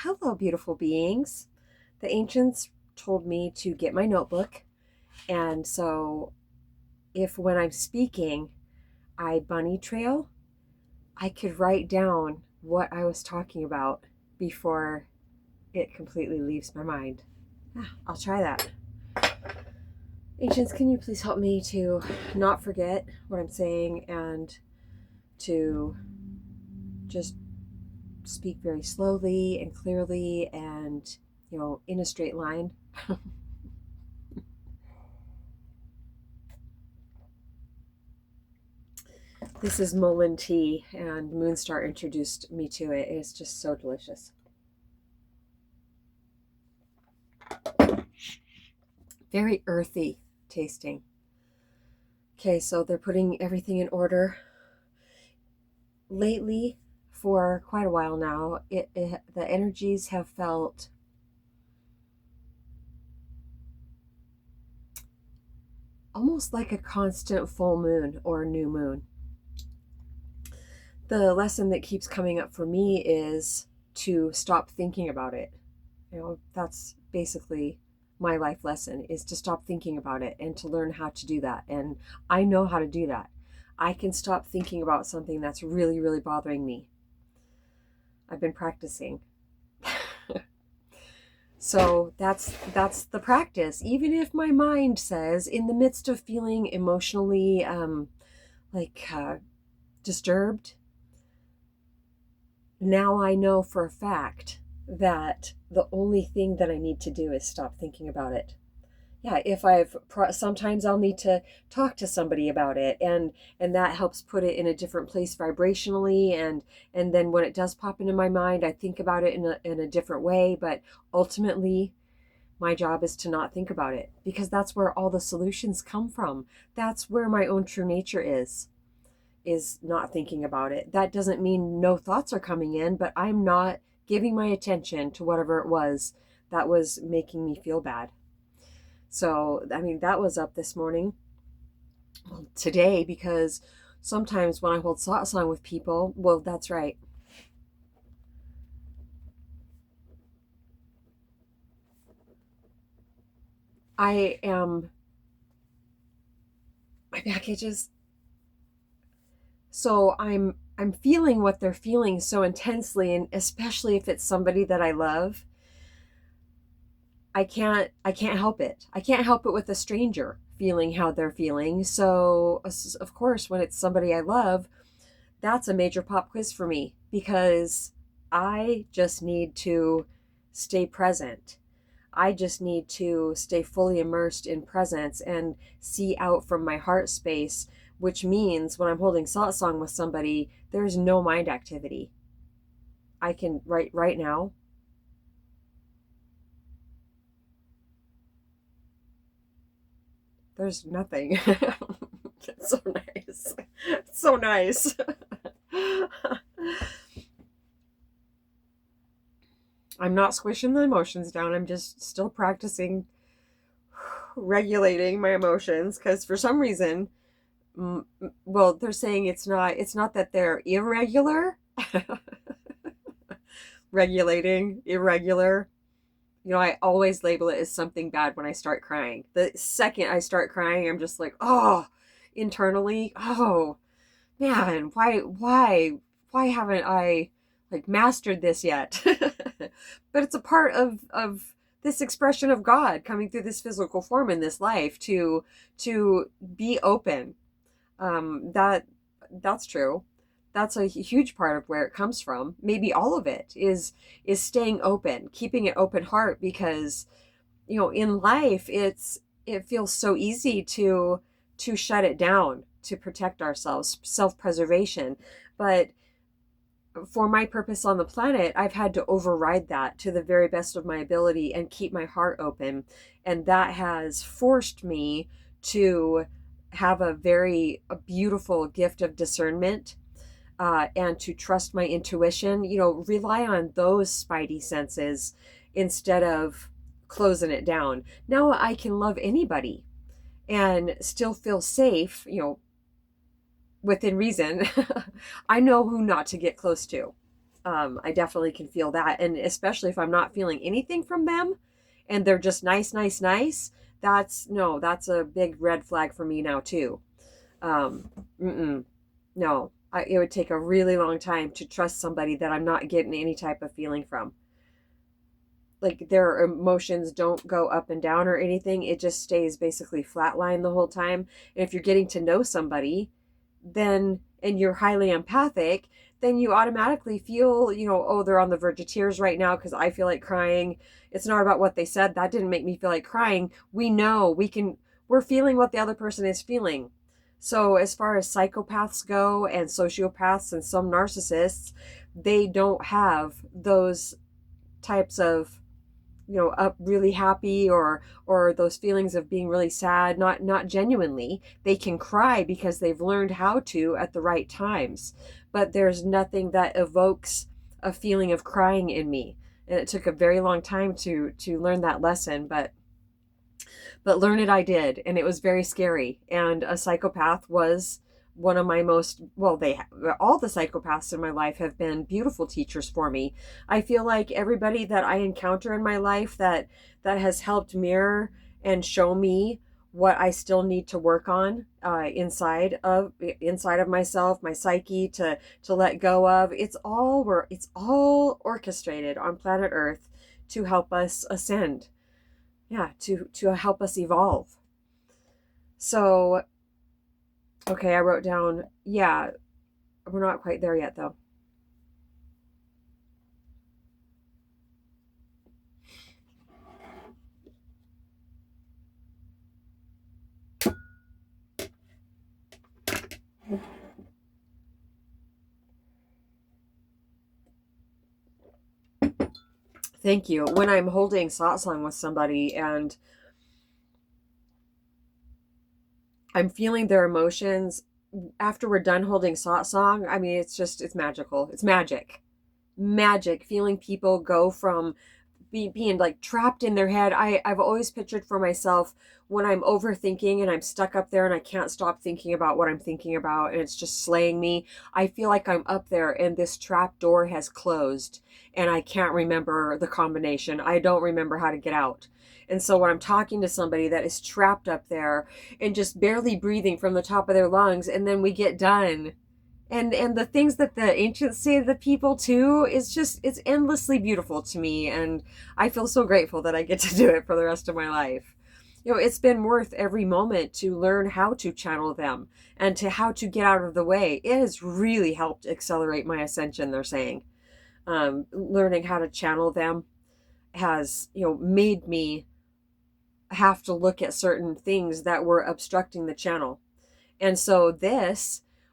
Hello, beautiful beings. The ancients told me to get my notebook, and so if when I'm speaking I bunny trail, I could write down what I was talking about before it completely leaves my mind. I'll try that. Ancients, can you please help me to not forget what I'm saying and to just speak very slowly and clearly and, in a straight line? This is Mullen tea, and Moonstar introduced me to it. It's just so delicious. Very earthy tasting. Okay, so they're putting everything in order. Lately, for quite a while now, the energies have felt almost like a constant full moon or new moon. The lesson that keeps coming up for me is to stop thinking about it. That's basically my life lesson, is to stop thinking about it and to learn how to do that. And I know how to do that. I can stop thinking about something that's really, really bothering me. I've been practicing. So that's the practice. Even if my mind says, in the midst of feeling emotionally disturbed, now I know for a fact that the only thing that I need to do is stop thinking about it. Yeah, if sometimes I'll need to talk to somebody about it, and that helps put it in a different place vibrationally, and then when it does pop into my mind, I think about it in a different way. But ultimately, my job is to not think about it, because that's where all the solutions come from. That's where my own true nature is not thinking about it. That doesn't mean no thoughts are coming in, but I'm not giving my attention to whatever it was that was making me feel bad. So, that was up this morning, well, today, because sometimes when I hold satsang with people, well, that's right. My back itches. So I'm feeling what they're feeling so intensely, and especially if it's somebody that I love, I can't help it. I can't help it with a stranger feeling how they're feeling. So of course, when it's somebody I love, that's a major pop quiz for me, because I just need to stay present. I just need to stay fully immersed in presence and see out from my heart space, which means when I'm holding satsang with somebody, there's no mind activity. I can right now. There's nothing. It's so nice. It's so nice. I'm not squishing the emotions down. I'm just still practicing regulating my emotions, because for some reason, well, they're saying it's not that they're irregular. Regulating, irregular. I always label it as something bad when I start crying. The second I start crying, I'm just like, oh, internally, oh man, why haven't I mastered this yet? But it's a part of this expression of God coming through this physical form in this life, to be open. That's true. That's a huge part of where it comes from. Maybe all of it is staying open, keeping an open heart, because in life it feels so easy to shut it down, to protect ourselves, self-preservation. But for my purpose on the planet, I've had to override that to the very best of my ability and keep my heart open. And that has forced me to have a beautiful gift of discernment, and to trust my intuition, rely on those spidey senses instead of closing it down. Now I can love anybody and still feel safe, within reason. I know who not to get close to. I definitely can feel that. And especially if I'm not feeling anything from them and they're just nice, nice, nice, that's a big red flag for me now too. Um, no, it would take a really long time to trust somebody that I'm not getting any type of feeling from. Like their emotions don't go up and down or anything. It just stays basically flatline the whole time. And if you're getting to know somebody, then, and you're highly empathic, then you automatically feel, oh, they're on the verge of tears right now because I feel like crying. It's not about what they said. That didn't make me feel like crying. We know we're feeling what the other person is feeling. So as far as psychopaths go and sociopaths and some narcissists, they don't have those types of up really happy or those feelings of being really sad, not genuinely. They can cry because they've learned how to at the right times, but there's nothing that evokes a feeling of crying in me. And it took a very long time to learn that lesson, but learn it I did, and it was very scary. And a psychopath was one of my most, well, all the psychopaths in my life have been beautiful teachers for me. I feel like everybody that I encounter in my life that has helped mirror and show me what I still need to work on inside of myself, my psyche, to let go of. It's all orchestrated on planet Earth to help us ascend. Yeah, to help us evolve. So, okay, I wrote down, yeah, we're not quite there yet though. Thank you. When I'm holding satsang with somebody and I'm feeling their emotions after we're done holding satsang, I mean, it's magical. It's magic feeling people go from being like trapped in their head. I've always pictured for myself when I'm overthinking and I'm stuck up there and I can't stop thinking about what I'm thinking about and it's just slaying me. I feel like I'm up there and this trap door has closed and I can't remember the combination. I don't remember how to get out. And so when I'm talking to somebody that is trapped up there and just barely breathing from the top of their lungs, and then we get done, and the things that the ancients say to the people too, it's endlessly beautiful to me, and I feel so grateful that I get to do it for the rest of my life. It's been worth every moment to learn how to channel them and to how to get out of the way. It has really helped accelerate my ascension, they're saying. Learning how to channel them has made me have to look at certain things that were obstructing the channel. And so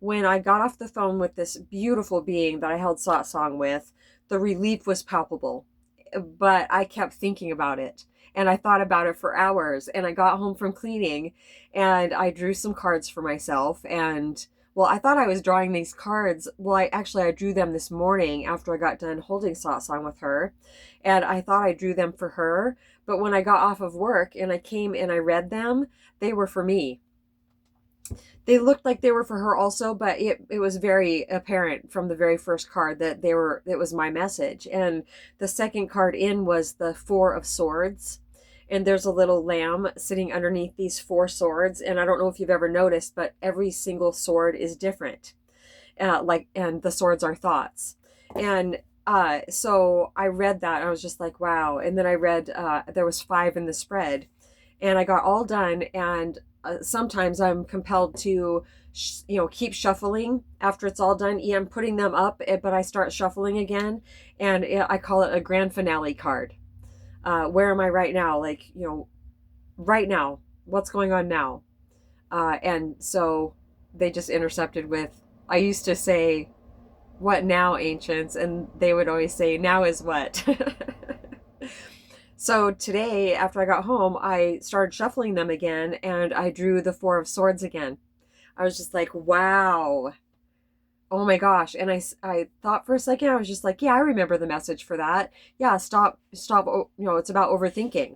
when I got off the phone with this beautiful being that I held satsang with, the relief was palpable. But I kept thinking about it. And I thought about it for hours. And I got home from cleaning and I drew some cards for myself. And well, I thought I was drawing these cards. Well, I drew them this morning after I got done holding satsang with her. And I thought I drew them for her. But when I got off of work and I came and I read them, they were for me. They looked like they were for her also, but it was very apparent from the very first card that it was my message. And the second card in was the Four of Swords. And there's a little lamb sitting underneath these four swords. And I don't know if you've ever noticed, but every single sword is different. And the swords are thoughts. And so I read that and I was just like, wow. And then I read, there was 5 in the spread and I got all done. And sometimes I'm compelled to, keep shuffling after it's all done. Yeah, I'm putting them up, but I start shuffling again. And I call it a grand finale card. Where am I right now? Like, right now, what's going on now? And so they just intercepted with, I used to say, what now, ancients? And they would always say, now is what? So today, after I got home, I started shuffling them again and I drew the Four of Swords again. I was just like, wow. Oh my gosh. And I thought for a second, I was just like, yeah, I remember the message for that. Yeah, stop, it's about overthinking.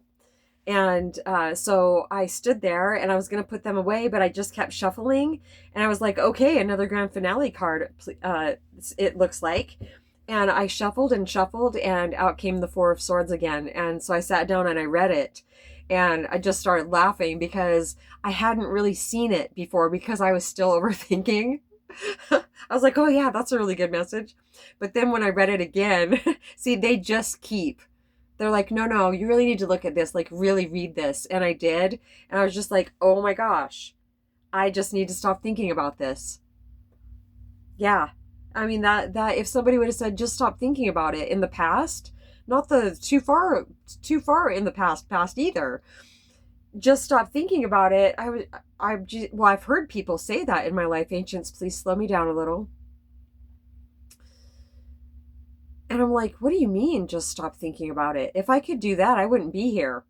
And so I stood there and I was going to put them away, but I just kept shuffling. And I was like, okay, another grand finale card, it looks like. And I shuffled and shuffled, and out came the Four of Swords again. And so I sat down and I read it, and I just started laughing because I hadn't really seen it before because I was still overthinking. I was like, oh yeah, that's a really good message. But then when I read it again, see, they just keep. They're like, no, no, you really need to look at this, like really read this. And I did. And I was just like, oh my gosh, I just need to stop thinking about this. Yeah. I mean, that if somebody would have said, just stop thinking about it in the past, not the too far in the past either, just stop thinking about it. Well, I've heard people say that in my life. Ancients, please slow me down a little. And I'm like, what do you mean just stop thinking about it? If I could do that, I wouldn't be here.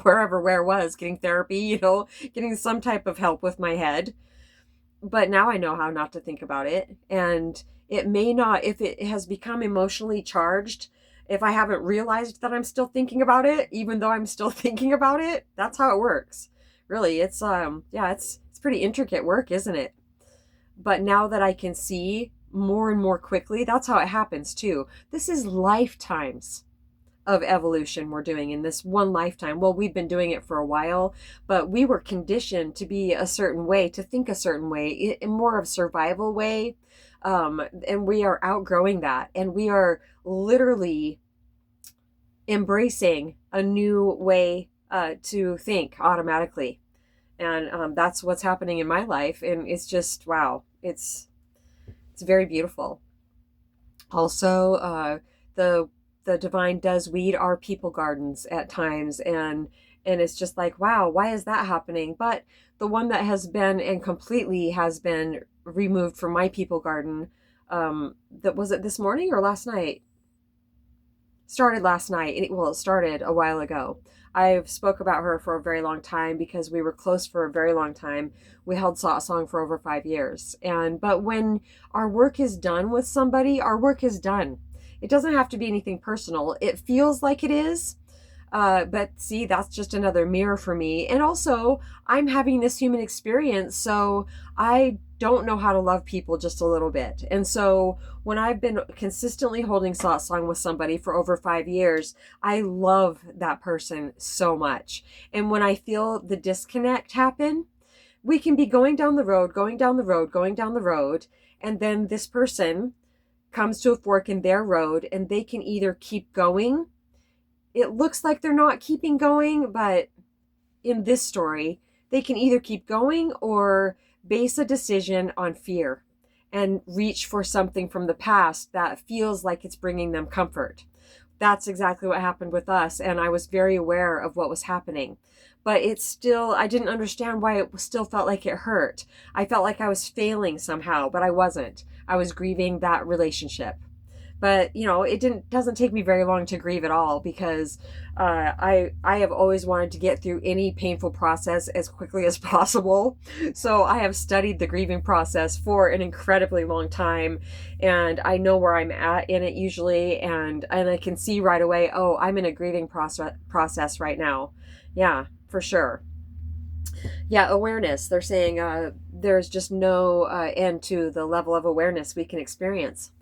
Where I was getting therapy, getting some type of help with my head. But now I know how not to think about it. And it may not, if it has become emotionally charged, if I haven't realized that I'm still thinking about it, even though I'm still thinking about it, that's how it works. Really, it's pretty intricate work, isn't it? But now that I can see more and more quickly, that's how it happens too. This is lifetimes of evolution we're doing in this one lifetime. Well, we've been doing it for a while, but we were conditioned to be a certain way, to think a certain way, in more of survival way. And we are outgrowing that. And we are literally embracing a new way to think automatically. And that's what's happening in my life. And it's just, wow, it's very beautiful. Also, the divine does weed our people gardens at times, and it's just like, wow, why is that happening? But the one that has been and completely has been removed from my people garden, that was it this morning or last night? Started last night. It started a while ago. I've spoke about her for a very long time because we were close for a very long time. We held satsang for over 5 years. But when our work is done with somebody, our work is done. It doesn't have to be anything personal. It feels like it is. But see, that's just another mirror for me. And also, I'm having this human experience, so I don't know how to love people just a little bit. And so when I've been consistently holding satsang with somebody for over 5 years, I love that person so much. And when I feel the disconnect happen, we can be going down the road, going down the road, going down the road, and then this person comes to a fork in their road, and they can either keep going. It looks like they're not keeping going, but in this story, they can either keep going or base a decision on fear and reach for something from the past that feels like it's bringing them comfort. That's exactly what happened with us, and I was very aware of what was happening. But it's still, I didn't understand why it still felt like it hurt. I felt like I was failing somehow, but I wasn't. I was grieving that relationship. But it doesn't take me very long to grieve at all because I have always wanted to get through any painful process as quickly as possible. So I have studied the grieving process for an incredibly long time, and I know where I'm at in it usually, and I can see right away, oh, I'm in a grieving process right now. Yeah, for sure. Yeah, awareness. They're saying there's just no end to the level of awareness we can experience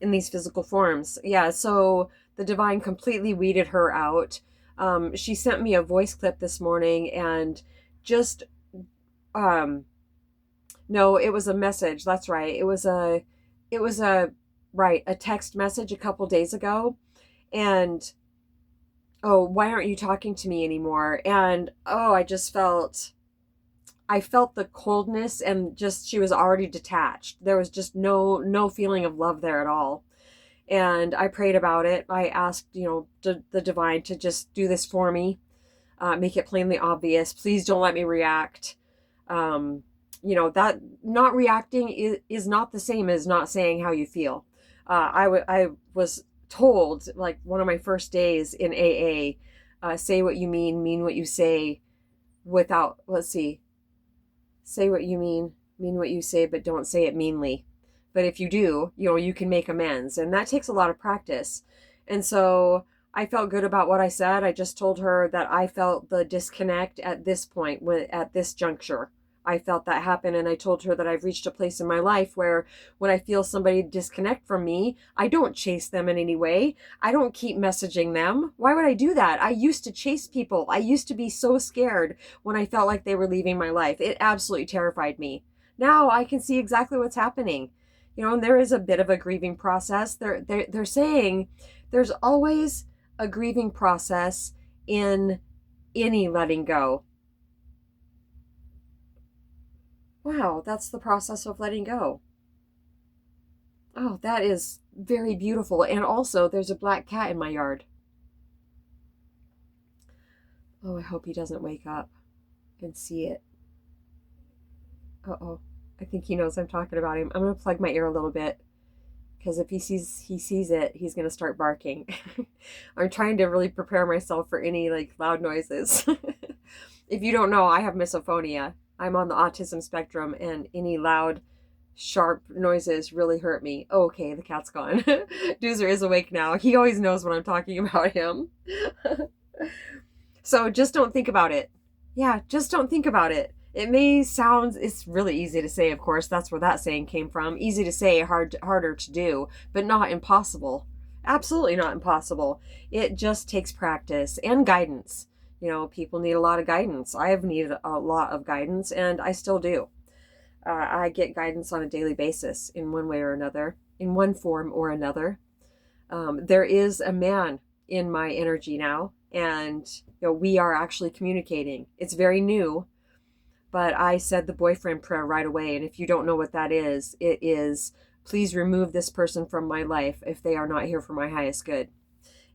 in these physical forms. Yeah, so the divine completely weeded her out. She sent me a voice clip this morning, and just no, it was a message. That's right. It was a text message a couple days ago, and oh, why aren't you talking to me anymore? And oh, I felt the coldness, and just she was already detached. There was just no feeling of love there at all. And I prayed about it. I asked, the divine to just do this for me, make it plainly obvious. Please don't let me react. That not reacting is not the same as not saying how you feel. I was told, like, one of my first days in AA, say what you mean what you say, without, let's see, say what you mean what you say, but don't say it meanly. But if you do, you can make amends. And that takes a lot of practice. And so I felt good about what I said. I just told her that I felt the disconnect at this point, at this juncture I felt that happen, and I told her that I've reached a place in my life where when I feel somebody disconnect from me, I don't chase them in any way. I don't keep messaging them. Why would I do that? I used to chase people. I used to be so scared when I felt like they were leaving my life. It absolutely terrified me. Now I can see exactly what's happening. And there is a bit of a grieving process. They're saying there's always a grieving process in any letting go. Wow, that's the process of letting go. Oh, that is very beautiful. And also, there's a black cat in my yard. Oh, I hope he doesn't wake up and see it. Uh-oh. I think he knows I'm talking about him. I'm going to plug my ear a little bit because if he sees it, he's going to start barking. I'm trying to really prepare myself for any loud noises. If you don't know, I have misophonia. I'm on the autism spectrum, and any loud, sharp noises really hurt me. Oh, okay, the cat's gone. Doozer is awake now. He always knows when I'm talking about him. So just don't think about it. Yeah, just don't think about it. It's really easy to say, of course. That's where that saying came from. Easy to say, harder to do, but not impossible. Absolutely not impossible. It just takes practice and guidance. People need a lot of guidance. I have needed a lot of guidance, and I still do. I get guidance on a daily basis in one way or another, in one form or another. There is a man in my energy now, and we are actually communicating. It's very new, but I said the boyfriend prayer right away. And if you don't know what that is, it is, please remove this person from my life if they are not here for my highest good.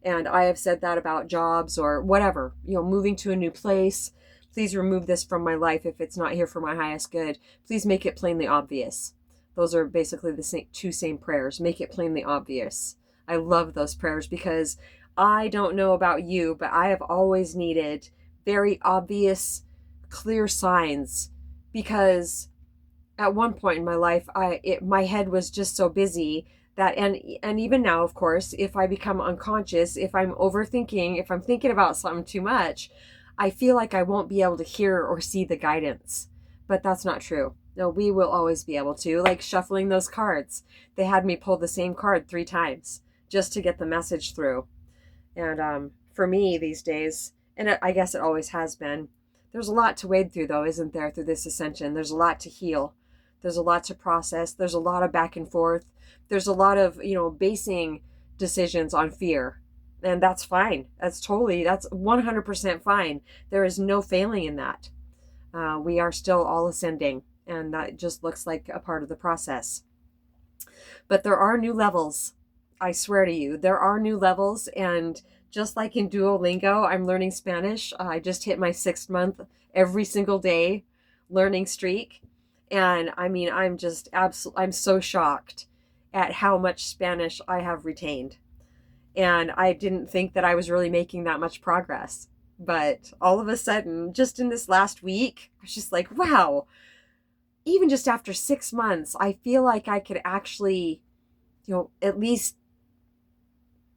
And I have said that about jobs or whatever, moving to a new place. Please remove this from my life if it's not here for my highest good. Please make it plainly obvious. Those are basically the two same prayers. Make it plainly obvious. I love those prayers because I don't know about you, but I have always needed very obvious, clear signs, because at one point in my life, my head was just so busy that, and even now, of course, if I become unconscious, if I'm overthinking, if I'm thinking about something too much, I feel like I won't be able to hear or see the guidance. But that's not true. No, we will always be able to, like shuffling those cards. They had me pull the same card 3 times just to get the message through. And for me these days, and I guess it always has been, there's a lot to wade through though, isn't there, through this ascension? There's a lot to heal. There's a lot to process. There's a lot of back and forth. There's a lot of, basing decisions on fear. And that's fine. That's 100% fine. There is no failing in that. We are still all ascending, and that just looks like a part of the process. But there are new levels. I swear to you, there are new levels. And just like in Duolingo, I'm learning Spanish. I just hit my 6th month every single day learning streak. And I mean, I'm so shocked at how much Spanish I have retained. And I didn't think that I was really making that much progress. But all of a sudden, just in this last week, I was just like, wow, even just after 6 months, I feel like I could actually, at least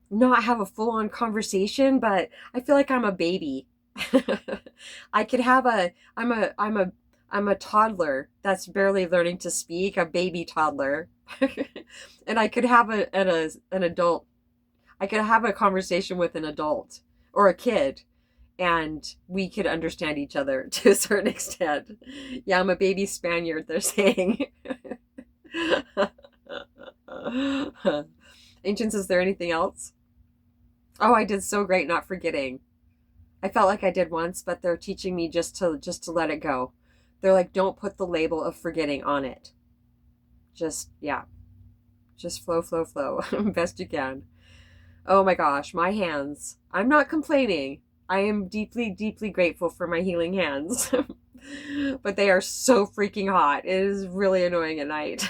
not have a full-on conversation, but I feel like I'm a baby. I could have I'm a toddler that's barely learning to speak, a baby toddler. And I could have an adult. I could have a conversation with an adult or a kid, and we could understand each other to a certain extent. Yeah, I'm a baby Spaniard, they're saying. Ancients, is there anything else? Oh, I did so great not forgetting. I felt like I did once, but they're teaching me just to let it go. They're like, don't put the label of forgetting on it. Just flow, flow, flow. Best you can. Oh my gosh, my hands. I'm not complaining. I am deeply, deeply grateful for my healing hands. But they are so freaking hot. It is really annoying at night.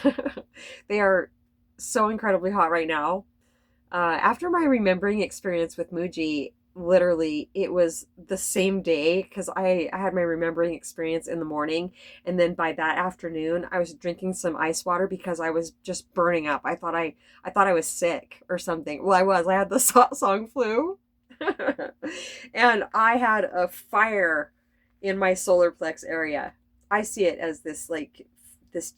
They are so incredibly hot right now. After my remembering experience with Muji, literally it was the same day, because I had my remembering experience in the morning, and then by that afternoon I was drinking some ice water because I was just burning up. I thought I was sick or something. Well, I had the song flu. And I had a fire in my solar plex area. I see it as this like this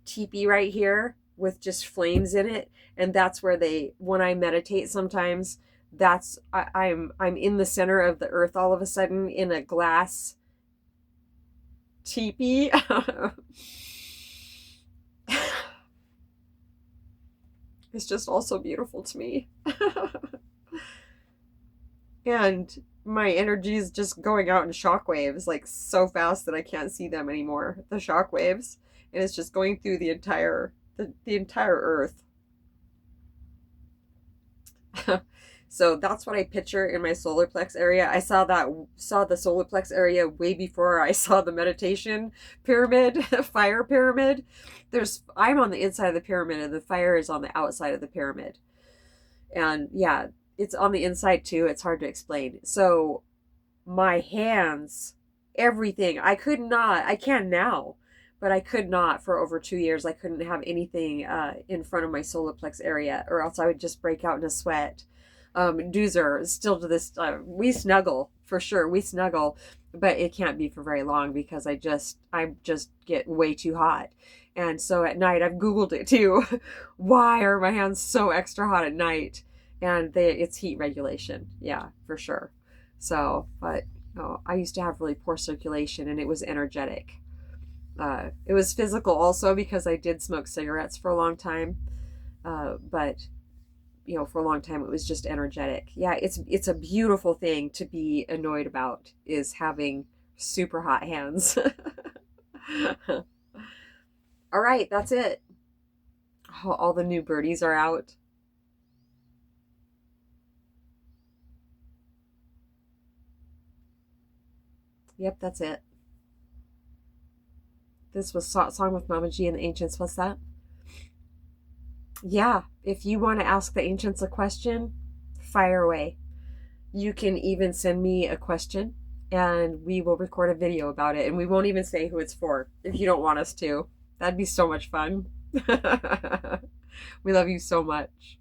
teepee right here with just flames in it, and that's where when I meditate sometimes, that's I'm in the center of the earth all of a sudden in a glass teepee. It's just also beautiful to me. And my energy is just going out in shockwaves, like so fast that I can't see them anymore. The shockwaves, and it's just going through the entire earth. So that's what I picture in my solar plex area. I saw the solar plex area way before I saw the meditation pyramid, fire pyramid. I'm on the inside of the pyramid and the fire is on the outside of the pyramid. And yeah, it's on the inside too. It's hard to explain. So my hands, everything, I can now, but I could not for over 2 years. I couldn't have anything in front of my solar plex area, or else I would just break out in a sweat. Doozer, still to this, we snuggle for sure. We snuggle, but it can't be for very long because I just get way too hot. And so at night, I've Googled it too. Why are my hands so extra hot at night? And it's heat regulation. Yeah, for sure. So, but I used to have really poor circulation and it was energetic. It was physical also because I did smoke cigarettes for a long time. But for a long time it was just energetic. Yeah, it's a beautiful thing to be annoyed about, is having super hot hands. All right, that's it. Oh, all the new birdies are out. Yep, that's it. This was Song with Mamaji and the Ancients. What's that? Yeah, if you want to ask the Ancients a question, fire away. You can even send me a question and we will record a video about it, and we won't even say who it's for if you don't want us to. That'd be so much fun. We love you so much.